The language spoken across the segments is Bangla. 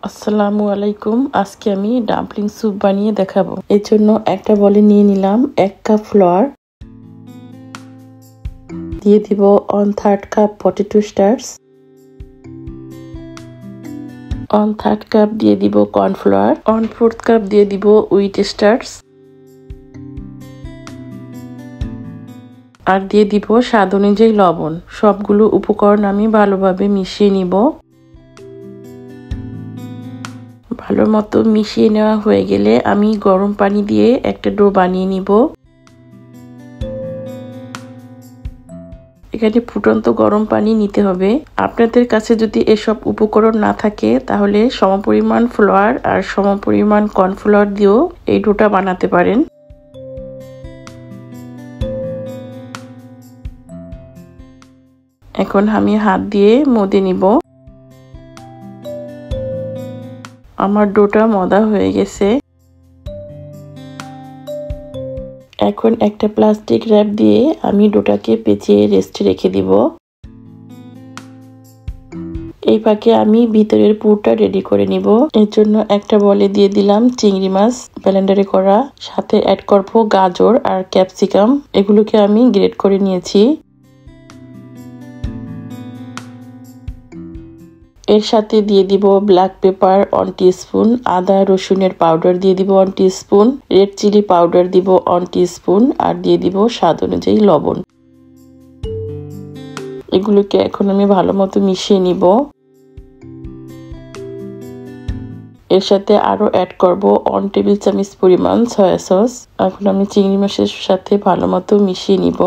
আসসালামু আলাইকুম। আজকে আমি ডাম্পলিং স্যুপ বানিয়ে দেখাবো। এর জন্য একটা বলে নিয়ে নিলাম 1 কাপ ফ্লাওয়ার, দিয়ে দিব 1/3 কাপ পটেটো স্টার্চ, 1/3 কাপ দিয়ে দিব কর্নফ্লাওয়ার, 1/4 কাপ দিয়ে দিব হুইট স্টার্চ, আর দিয়ে দিব স্বাদ অনুযায়ী লবণ। সবগুলো উপকরণ আমি ভালোভাবে মিশিয়ে নিব। ভালো মতো মিশিয়ে নেওয়া হয়ে গেলে আমি গরম পানি দিয়ে একটা ডো বানিয়ে নিব। এখানে ফুটন্ত গরম পানি নিতে হবে। আপনাদের কাছে যদি এসব উপকরণ না থাকে তাহলে সমপরিমাণ ফ্লাওয়ার আর সমপরিমাণ কর্নফ্লাওয়ার দিয়েও এই ডোটা বানাতে পারেন। এখন আমি হাত দিয়ে মথে নিব। আমার ডোটা মথা হয়ে গেছে। এখন একটা প্লাস্টিক র্যাপ দিয়ে আমি ডোটাকে পেঁচিয়ে রেস্টে রেখে দিব। এই ফাঁকে আমি ভিতরের পুরটা রেডি করে নিব। এর জন্য একটা বলে দিয়ে দিলাম চিংড়ি মাছ ব্লেন্ডারে করা, সাথে অ্যাড করব গাজর আর ক্যাপসিকাম। এগুলোকে আমি গ্রেট করে নিয়েছি। এর সাথে দিয়ে দিব ব্ল্যাক পেপার 1 টিস্পুন, আদা রসুনের পাউডার দিয়ে দিব 1 টিস্পুন, রেড চিলি পাউডার দিব 1 টিস্পুন, আর দিয়ে দিব স্বাদ অনুযায়ী লবণ। এগুলোকে এখন আমি ভালো মতো মিশিয়ে নিব। এর সাথে আরো অ্যাড করব 1 টেবিল চামচ পরিমাণ সয়া সস। এখন আমি চিংড়ি মাছের সাথে ভালো মতো মিশিয়ে নিব।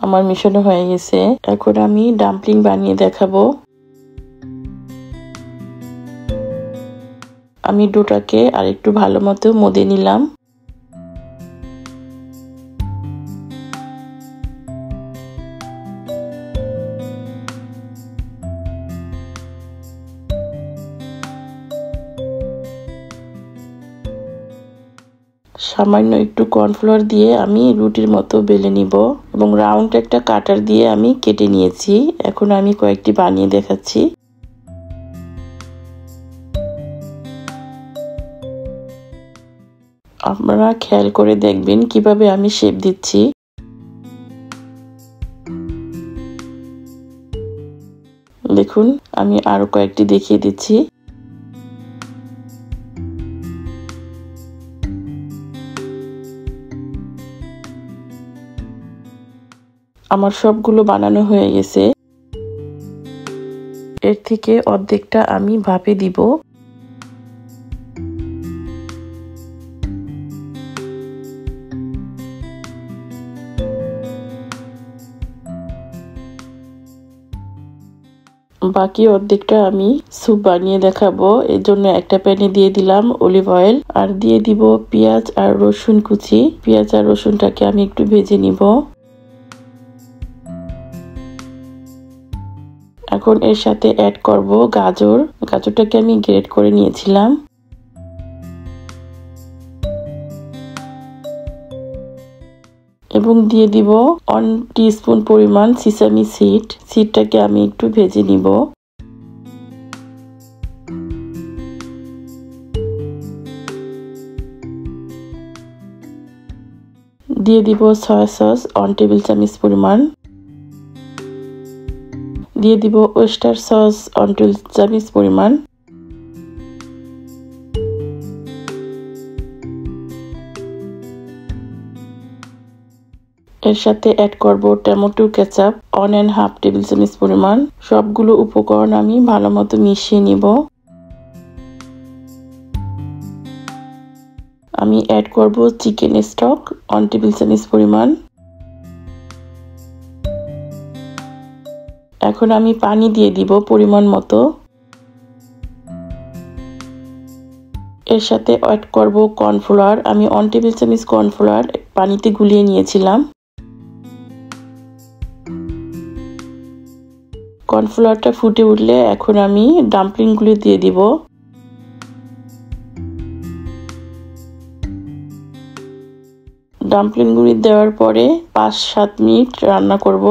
আমার মিশানো হয়ে গেছে। এখন আমি ডাম্পলিং বানিয়ে দেখাবো। আমি ডোটাকে আরেকটু ভালো মতো মথে নিলাম। সামান্য একটু কর্নফ্লাওয়ার দিয়ে আমি রুটির মতো বেলে নিব এবং রাউন্ড একটা কাটার দিয়ে আমি কেটে নিয়েছি। এখন আমি কয়েকটি বানিয়ে দেখাচ্ছি। আপনারা খেয়াল করে দেখবেন কিভাবে আমি শেপ দিচ্ছি। দেখুন, আমি আরো কয়েকটি দেখিয়ে দিচ্ছি। আমার সবগুলো বানানো হয়ে গেছে। এর থেকে অর্ধেকটা আমি ভাপে দিব। বাকি অর্ধেকটা আমি স্যুপ বানিয়ে দেখাবো। এর জন্য একটা প্যানে দিয়ে দিলাম অলিভ অয়েল, আর দিয়ে দিব পেঁয়াজ আর রসুন কুচি। পেঁয়াজ আর রসুনটাকে আমি একটু ভেজে নিব। এখন এর সাথে অ্যাড করব গাজর। গাজরটাকে আমি গ্রেট করে নিয়েছিলাম। এবং দিয়ে দিব 1 টিস্পুন পরিমাণ সিসামি সিড। সিডটাকে আমি একটু ভেজে নিব। দিয়ে দিব সয়া সস 1 টেবিল চামচ পরিমাণ। দিয়ে দিব ওয়েস্টার সস 1 টেবিল চামচ পরিমাণ। এর সাথে অ্যাড করব টমেটো কেচাপ 1.5 টেবিল চামচ পরিমাণ। সবগুলো উপকরণ আমি ভালো মতো মিশিয়ে নিব। আমি অ্যাড করব চিকেন স্টক 1 টেবিল চামচ পরিমাণ। এখন আমি পানি দিয়ে দিব পরিমাণ মতো। এর সাথে অ্যাড করব কর্নফ্লাওয়ার। আমি 1 টেবিল চামচ কর্নফ্লাওয়ার পানিতে গুলিয়ে নিয়েছিলাম। কর্নফ্লাওয়ারটা ফুটে উঠলে এখন আমি ডাম্পলিংগুলি দিয়ে দিব। ডাম্পলিংগুলি দেওয়ার পরে 5-7 মিনিট রান্না করব।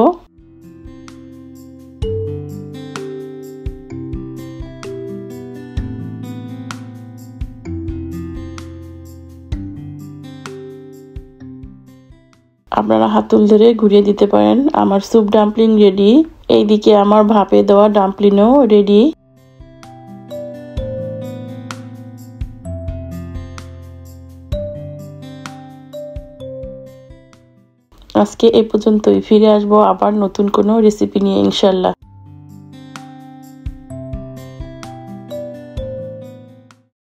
আপনারা হাতল ধরে ঘুরিয়ে দিতে পারেন। আমার স্যুপ ডাম্পলিং রেডি। এইদিকে আমার ভাপে দেওয়া ডাম্পলিংও রেডি। আজকে এই পর্যন্তই। ফিরে আসবো আবার নতুন কোনো রেসিপি নিয়ে ইনশাল্লাহ।